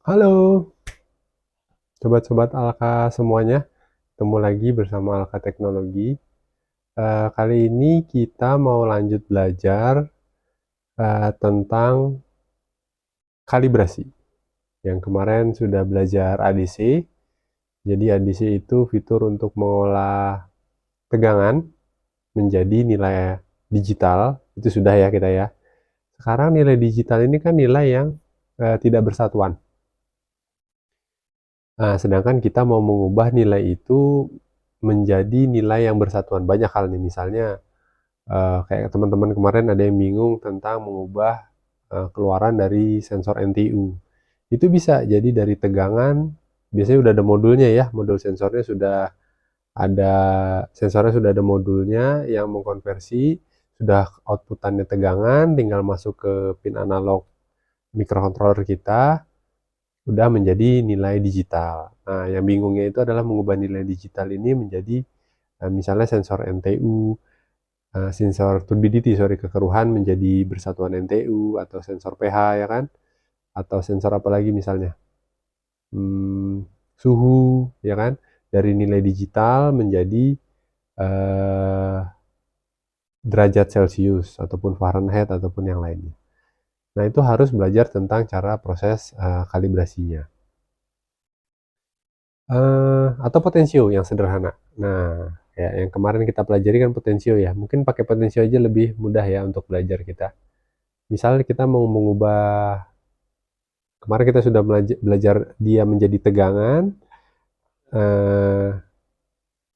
Halo, sobat-sobat Alka semuanya. Ketemu lagi bersama Alka Teknologi. Kali ini kita mau lanjut belajar tentang kalibrasi. Yang kemarin sudah belajar ADC. Jadi ADC itu fitur untuk mengolah tegangan menjadi nilai digital. Itu sudah ya kita ya. Sekarang nilai digital ini kan nilai yang tidak bersatuan. Nah, sedangkan kita mau mengubah nilai itu menjadi nilai yang bersatuan. Banyak hal nih, misalnya kayak teman-teman kemarin ada yang bingung tentang mengubah keluaran dari sensor NTU. Itu bisa jadi dari tegangan, biasanya udah ada modulnya ya, modul ada sensornya sudah ada modulnya yang mengkonversi, sudah outputannya tegangan, tinggal masuk ke pin analog microcontroller kita, udah menjadi nilai digital. Nah, yang bingungnya itu adalah mengubah nilai digital ini menjadi misalnya sensor NTU, sensor turbidity, kekeruhan menjadi bersatuan NTU, atau sensor pH ya kan, atau sensor apa lagi misalnya, suhu ya kan, dari nilai digital menjadi eh, derajat Celcius ataupun Fahrenheit ataupun yang lainnya. Nah, itu harus belajar tentang cara proses kalibrasinya. Atau potensio yang sederhana. Nah, ya yang kemarin kita pelajari kan potensio ya. Mungkin pakai potensio aja lebih mudah ya untuk belajar kita. Misalnya kita mau mengubah, kemarin kita sudah belajar dia menjadi tegangan, eh,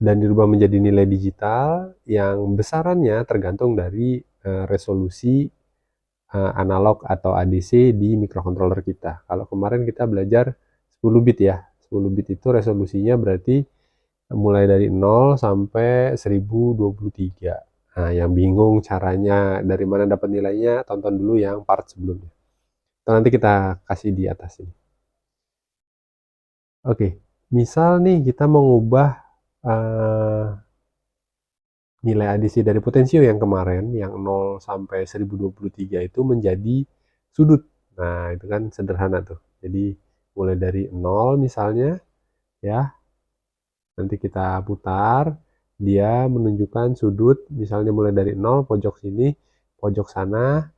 dan dirubah menjadi nilai digital yang besarannya tergantung dari resolusi analog atau ADC di microcontroller kita. Kalau kemarin kita belajar 10 bit ya. 10 bit itu resolusinya berarti mulai dari 0 sampai 1023. Nah, yang bingung caranya dari mana dapat nilainya, tonton dulu yang part sebelumnya. Atau nanti kita kasih di atas ini. Oke, misal nih kita mau ngubah uh, nilai adisi dari potensio yang kemarin, yang 0 sampai 1023 itu menjadi sudut. Nah, itu kan sederhana tuh. Jadi, mulai dari 0 misalnya, ya, nanti kita putar, dia menunjukkan sudut, misalnya mulai dari 0, pojok sini, pojok sana,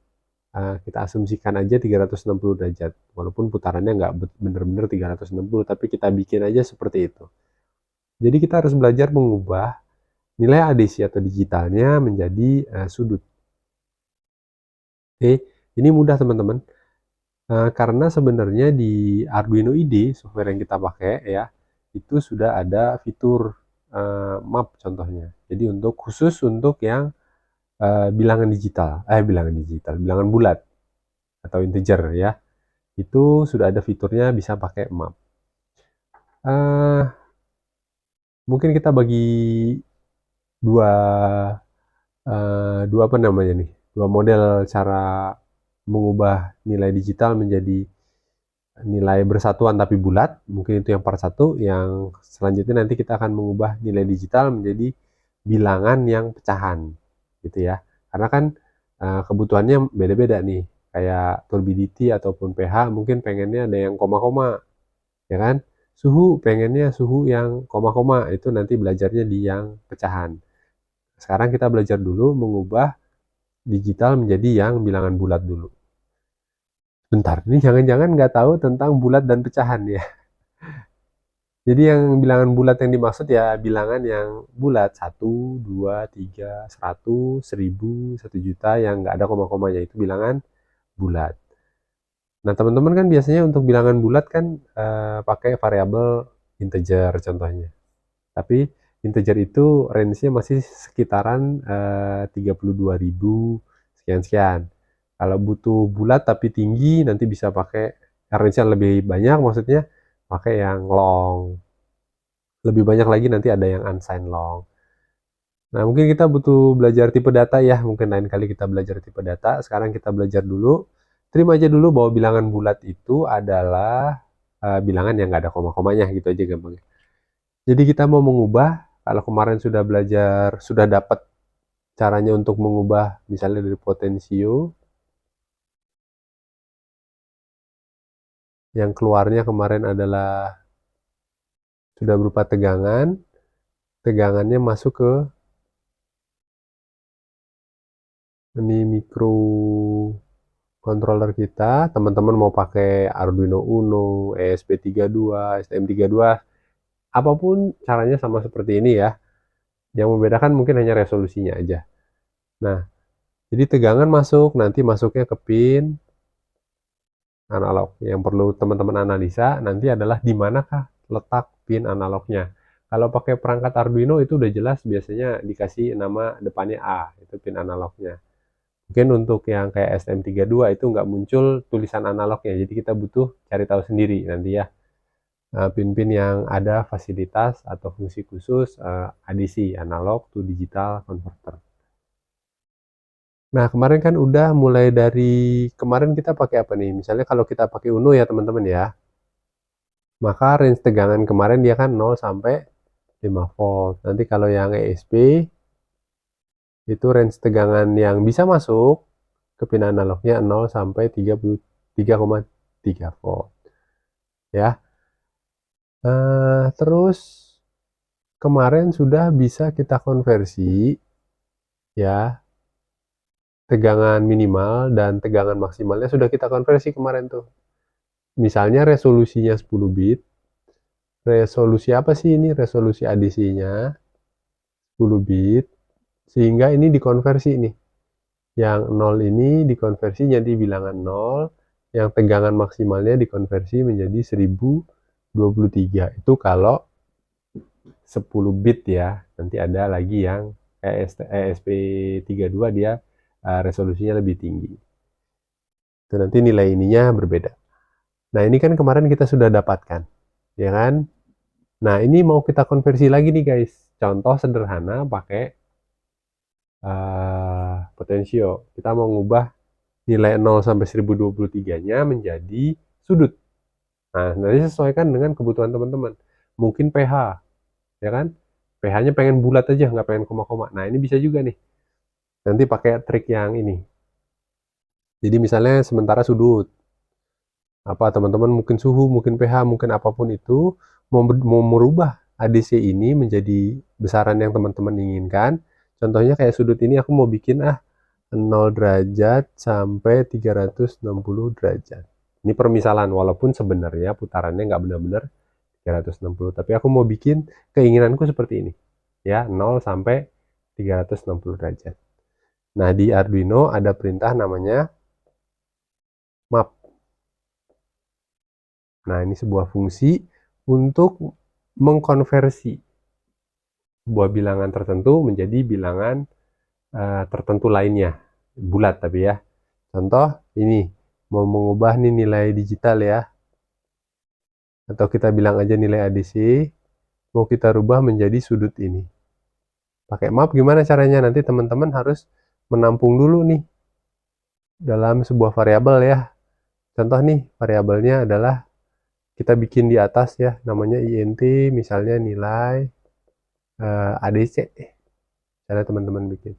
kita asumsikan aja 360 derajat. Walaupun putarannya nggak bener-bener 360, tapi kita bikin aja seperti itu. Jadi kita harus belajar mengubah nilai adisi atau digitalnya menjadi sudut. Oke, ini mudah teman-teman. Karena sebenarnya di Arduino IDE, software yang kita pakai ya, itu sudah ada fitur map contohnya. Jadi khusus untuk yang bilangan bulat atau integer ya, itu sudah ada fiturnya bisa pakai map. Uh, Mungkin kita bagi dua dua apa namanya nih, dua model cara mengubah nilai digital menjadi nilai bersatuan tapi bulat. Mungkin itu yang part 1. Yang selanjutnya nanti kita akan mengubah nilai digital menjadi bilangan yang pecahan gitu ya, karena kan kebutuhannya beda-beda nih, kayak turbidity ataupun pH mungkin pengennya ada yang koma-koma ya kan, suhu pengennya suhu yang koma-koma, itu nanti belajarnya di yang pecahan. Sekarang kita belajar dulu mengubah digital menjadi yang bilangan bulat dulu. Bentar, ini jangan-jangan nggak tahu tentang bulat dan pecahan ya. Jadi yang bilangan bulat yang dimaksud ya bilangan yang bulat, 1, 2, 3, 100, 1000, 1 juta, yang nggak ada koma-komanya, itu bilangan bulat. Nah, teman-teman kan biasanya untuk bilangan bulat kan pakai variabel integer contohnya. Tapi integer itu range-nya masih sekitaran 32.000 sekian-sekian. Kalau butuh bulat tapi tinggi, nanti bisa pakai range-nya lebih banyak, maksudnya pakai yang long. Lebih banyak lagi nanti ada yang unsigned long. Nah, mungkin kita butuh belajar tipe data ya. Mungkin lain kali kita belajar tipe data. Sekarang kita belajar dulu. Terima aja dulu bahwa bilangan bulat itu adalah bilangan yang nggak ada koma-komanya, gitu aja gampang. Jadi kita mau mengubah, kalau kemarin sudah belajar, sudah dapat caranya untuk mengubah misalnya dari potensio Yang keluarnya kemarin adalah sudah berupa tegangan. Tegangannya masuk ke ini mikro controller kita. Teman-teman mau pakai Arduino Uno, ESP32, STM32, apapun caranya sama seperti ini ya. Yang membedakan mungkin hanya resolusinya aja. Nah, jadi tegangan masuk, nanti masuknya ke pin analog. Yang perlu teman-teman analisa nanti adalah di manakah letak pin analognya. Kalau pakai perangkat Arduino itu udah jelas biasanya dikasih nama depannya A, itu pin analognya. Mungkin untuk yang kayak STM32 itu nggak muncul tulisan analognya, jadi kita butuh cari tahu sendiri nanti ya. Pin-pin yang ada fasilitas atau fungsi khusus ADC, analog to digital converter. Nah, kemarin kan udah mulai dari kemarin kita pakai apa nih? Misalnya kalau kita pakai Uno ya teman-teman ya, maka range tegangan kemarin dia kan 0 sampai 5 volt. Nanti kalau yang ESP itu range tegangan yang bisa masuk ke pin analognya 0 sampai 33,3 volt. Ya. Terus kemarin sudah bisa kita konversi ya, tegangan minimal dan tegangan maksimalnya sudah kita konversi kemarin tuh. Misalnya resolusinya 10 bit. Resolusi apa sih ini? Resolusi ADC-nya 10 bit. Sehingga ini dikonversi nih. Yang 0 ini dikonversi jadi bilangan 0. Yang tegangan maksimalnya dikonversi menjadi 1023. Itu kalau 10 bit ya. Nanti ada lagi yang ESP32 dia resolusinya lebih tinggi. Itu nanti nilai ininya berbeda. Nah, ini kan kemarin kita sudah dapatkan, ya kan? Nah, ini mau kita konversi lagi nih guys. Contoh sederhana pakai potensio. Kita mau ngubah nilai 0 sampai 1023-nya menjadi sudut. Nah, nanti sesuaikan dengan kebutuhan teman-teman. Mungkin pH, ya kan? pH-nya pengen bulat aja, nggak pengen koma-koma. Nah, ini bisa juga nih. Nanti pakai trik yang ini. Jadi misalnya sementara sudut. Apa teman-teman mungkin suhu, mungkin pH, mungkin apapun itu mau merubah ADC ini menjadi besaran yang teman-teman inginkan. Contohnya kayak sudut ini aku mau bikin 0 derajat sampai 360 derajat. Ini permisalan, walaupun sebenarnya putarannya nggak benar-benar 360, tapi aku mau bikin keinginanku seperti ini. Ya, 0 sampai 360 derajat. Nah, di Arduino ada perintah namanya map. Nah, ini sebuah fungsi untuk mengkonversi sebuah bilangan tertentu menjadi bilangan tertentu lainnya. Bulat tapi ya. Contoh ini, mau mengubah nih nilai digital ya. Atau kita bilang aja nilai ADC, mau kita rubah menjadi sudut ini. Pakai map gimana caranya? Nanti teman-teman harus menampung dulu nih dalam sebuah variabel ya. Contoh nih, variabelnya adalah kita bikin di atas ya, namanya int, misalnya nilai ADC. Cara teman-teman bikin.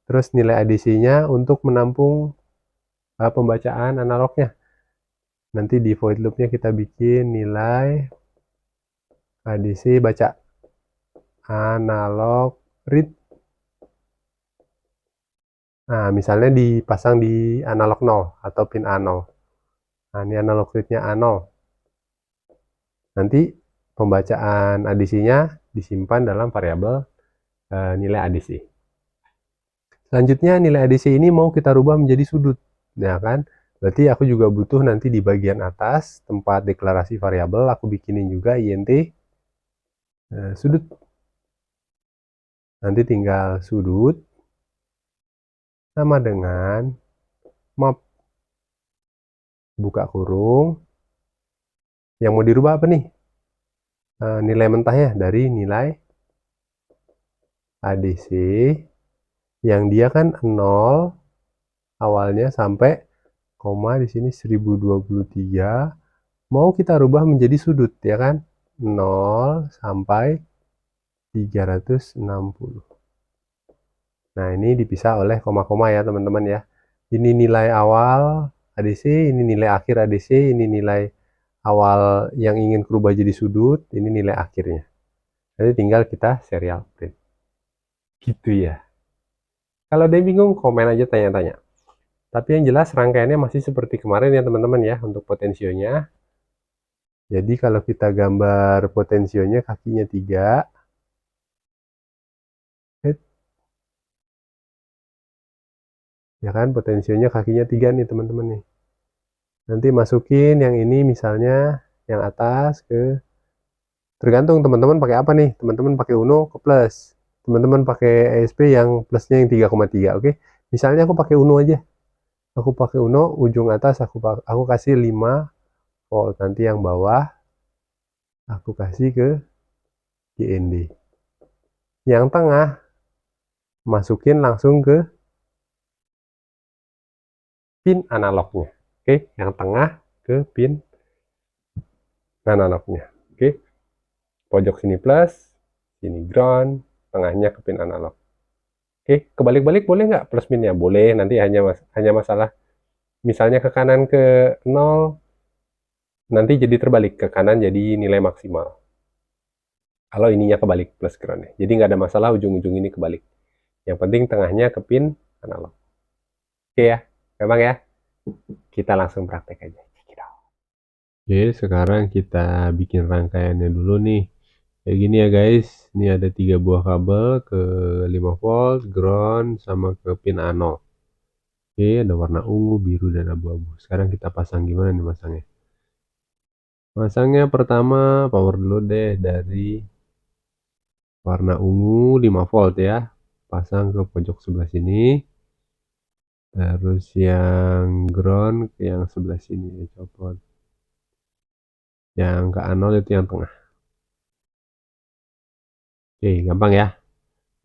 Terus nilai ADC-nya untuk menampung pembacaan analognya. Nanti di void loop-nya kita bikin nilai ADC baca analog read. Nah, misalnya dipasang di analog 0 atau pin A0. Nah, ini analog read-nya A0. Nanti pembacaan ADC-nya disimpan dalam variabel nilai ADC. Selanjutnya nilai ADC ini mau kita rubah menjadi sudut. Nah kan, berarti aku juga butuh nanti di bagian atas tempat deklarasi variabel aku bikinin juga int sudut. Nanti tinggal sudut sama dengan map, buka kurung. Yang mau dirubah apa nih? Nilai mentahnya dari nilai ADC yang dia kan 0 awalnya sampai koma di sini 1023 mau kita rubah menjadi sudut ya kan, 0 sampai 360. Nah, ini dipisah oleh koma-koma ya teman-teman ya. Ini nilai awal ADC, ini nilai akhir ADC, ini nilai awal yang ingin berubah jadi sudut, ini nilai akhirnya. Nanti tinggal kita serial print. Gitu ya. Kalau ada yang bingung, komen aja tanya-tanya. Tapi yang jelas rangkaiannya masih seperti kemarin ya teman-teman ya untuk potensionya. Jadi kalau kita gambar potensionya kakinya 3, ya kan potensionya kakinya 3 nih teman-teman nih. Nanti masukin yang ini misalnya yang atas ke, tergantung teman-teman pakai apa nih. Teman-teman pakai Uno ke plus, teman-teman pakai ESP yang plusnya yang 3,3, oke. Misalnya aku pakai Uno aja. Aku pakai Uno, ujung atas aku kasih 5 volt, nanti yang bawah aku kasih ke GND. Yang tengah masukin langsung ke pin analognya. Oke, yang tengah ke pin analognya. Oke. Pojok sini plus, sini ground, tengahnya ke pin analog. Oke, kebalik-balik boleh nggak plus minnya? Boleh, nanti hanya masalah misalnya ke kanan ke 0, nanti jadi terbalik, ke kanan jadi nilai maksimal. Kalau ininya kebalik plus groundnya. Jadi nggak ada masalah ujung-ujung ini kebalik. Yang penting tengahnya ke pin analog. Oke ya, gampang ya. Kita langsung praktek aja. Oke, sekarang kita bikin rangkaiannya dulu nih. Kayak gini ya guys. Ini ada 3 buah kabel ke 5 volt, ground, sama ke pin anode. Oke, ada warna ungu, biru, dan abu-abu. Sekarang kita pasang gimana nih masangnya? Masangnya pertama power dulu deh dari warna ungu 5 volt ya. Pasang ke pojok sebelah sini. Terus yang ground ke yang sebelah sini ya, copot. Yang ke anode itu yang tengah. Oke, gampang ya.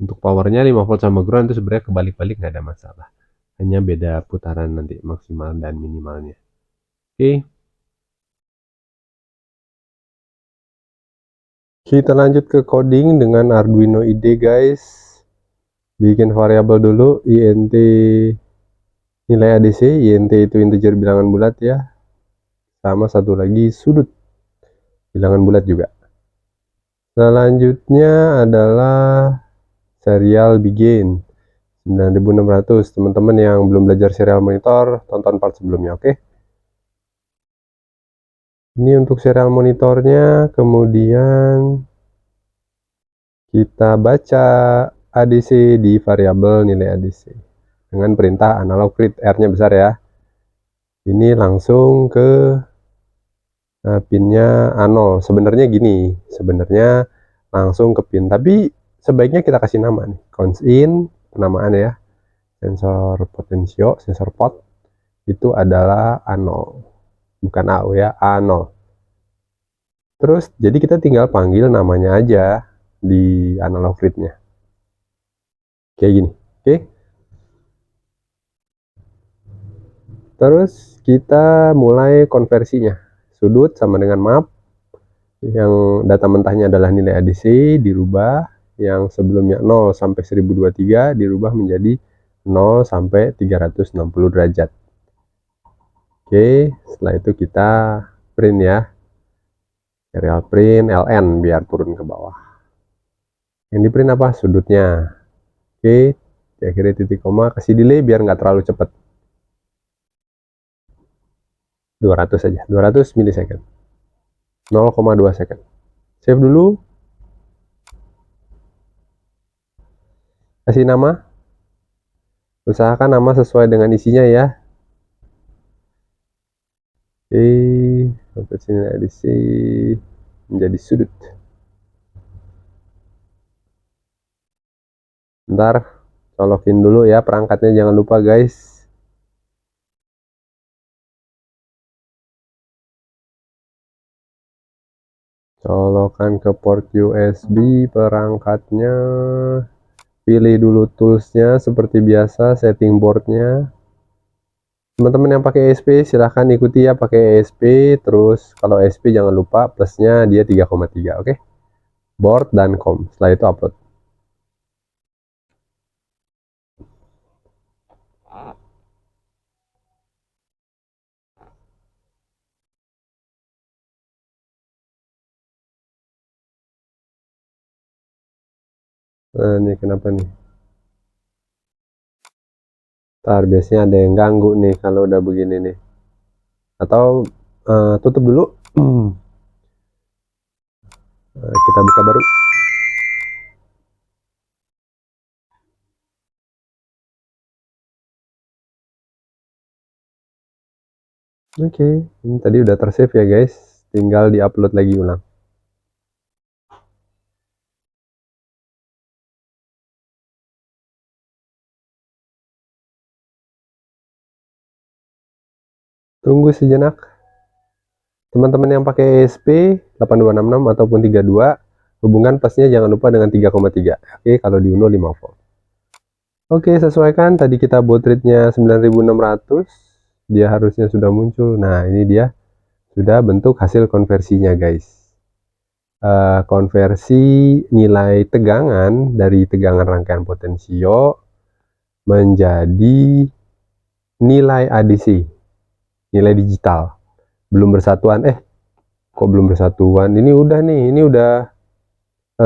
Untuk powernya 5 volt sama ground itu sebenarnya kebalik-balik nggak ada masalah. Hanya beda putaran nanti maksimal dan minimalnya. Oke. Kita lanjut ke coding dengan Arduino IDE guys. Bikin variabel dulu int nilai ADC, int itu integer bilangan bulat ya. Sama satu lagi sudut bilangan bulat juga. Selanjutnya adalah serial begin 9600. Teman-teman yang belum belajar serial monitor, tonton part sebelumnya, oke? Ini untuk serial monitornya, kemudian kita baca ADC di variabel nilai ADC dengan perintah analog read, R-nya besar ya. Ini langsung ke pinnya A0. Sebenarnya gini, sebenarnya langsung ke pin, tapi sebaiknya kita kasih nama nih, cons in, penamaan ya, sensor potensio, sensor pot itu adalah A0, bukan AU ya, A0. Terus jadi kita tinggal panggil namanya aja di analog read-nya kayak gini, oke. Terus kita mulai konversinya, sudut sama dengan map, yang data mentahnya adalah nilai ADC dirubah, yang sebelumnya 0 sampai 1023 dirubah menjadi 0 sampai 360 derajat. Oke, setelah itu kita print ya, serial print LN biar turun ke bawah. Yang di print apa? Sudutnya. Oke, akhirnya titik koma, kasih delay biar nggak terlalu cepat. 200 saja, 200 milisecond, 0,2 second. Save dulu, kasih nama, usahakan nama sesuai dengan isinya ya. Oke, sampai sini edisi menjadi sudut. Bentar, colokin dulu ya perangkatnya, jangan lupa guys. Colokan ke port USB perangkatnya. Pilih dulu toolsnya seperti biasa, setting boardnya. Teman-teman yang pakai ESP silahkan ikuti ya pakai ESP. Terus kalau ESP jangan lupa plusnya dia 3,3, oke? Board dan com, setelah itu upload. Ini kenapa nih? Ntar biasanya ada yang ganggu nih kalau udah begini nih. Atau tutup dulu. Kita buka baru. Oke, ini tadi udah tersave ya guys. Tinggal diupload lagi ulang. Tunggu sejenak. Teman-teman yang pakai ESP 8266 ataupun 32, hubungan plusnya jangan lupa dengan 3,3. Oke, kalau di Uno 5 volt. Oke, sesuaikan. Tadi kita baud rate-nya 9600. Dia harusnya sudah muncul. Nah, ini dia. Sudah bentuk hasil konversinya guys. Konversi nilai tegangan dari tegangan rangkaian potensio menjadi nilai ADC, nilai digital. Belum bersatuan. Kok belum bersatuan? Ini udah nih, ini udah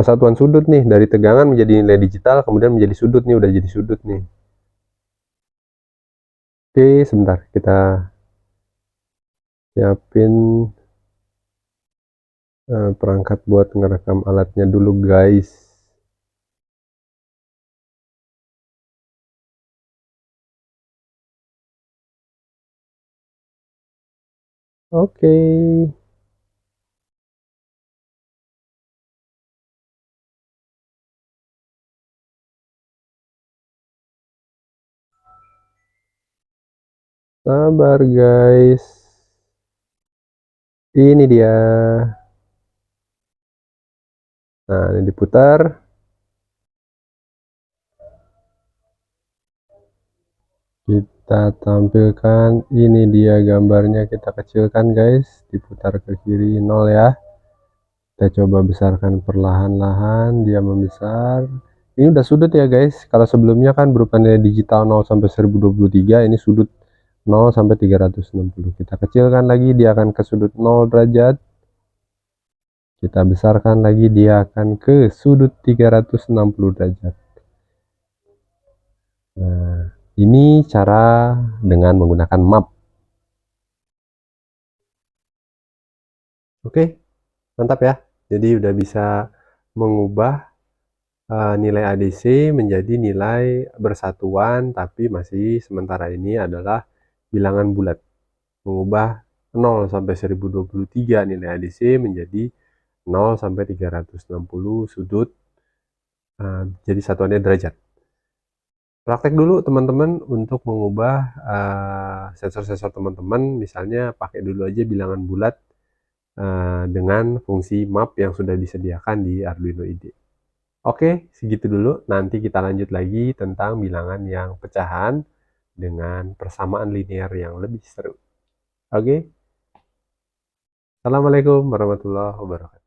satuan sudut nih, dari tegangan menjadi nilai digital, kemudian menjadi sudut nih, udah jadi sudut nih. Oke, sebentar kita siapin perangkat buat ngerekam alatnya dulu guys. Oke. Sabar guys. Ini dia. Nah, ini diputar. Kita tampilkan, ini dia gambarnya, kita kecilkan guys, diputar ke kiri 0 ya. Kita coba besarkan perlahan-lahan, dia membesar. Ini udah sudut ya guys. Kalau sebelumnya kan berupa nilai digital 0 sampai 1023, ini sudut 0 sampai 360. Kita kecilkan lagi, dia akan ke sudut 0 derajat. Kita besarkan lagi, dia akan ke sudut 360 derajat. Nah, ini cara dengan menggunakan map. Oke, mantap ya. Jadi udah bisa mengubah nilai ADC menjadi nilai bersatuan, tapi masih sementara ini adalah bilangan bulat. Mengubah 0 sampai 1023 nilai ADC menjadi 0 sampai 360 sudut, jadi satuannya derajat. Praktek dulu teman-teman untuk mengubah sensor-sensor teman-teman, misalnya pakai dulu aja bilangan bulat dengan fungsi map yang sudah disediakan di Arduino IDE. Oke, segitu dulu. Nanti kita lanjut lagi tentang bilangan yang pecahan dengan persamaan linear yang lebih seru. Oke, Assalamualaikum warahmatullahi wabarakatuh.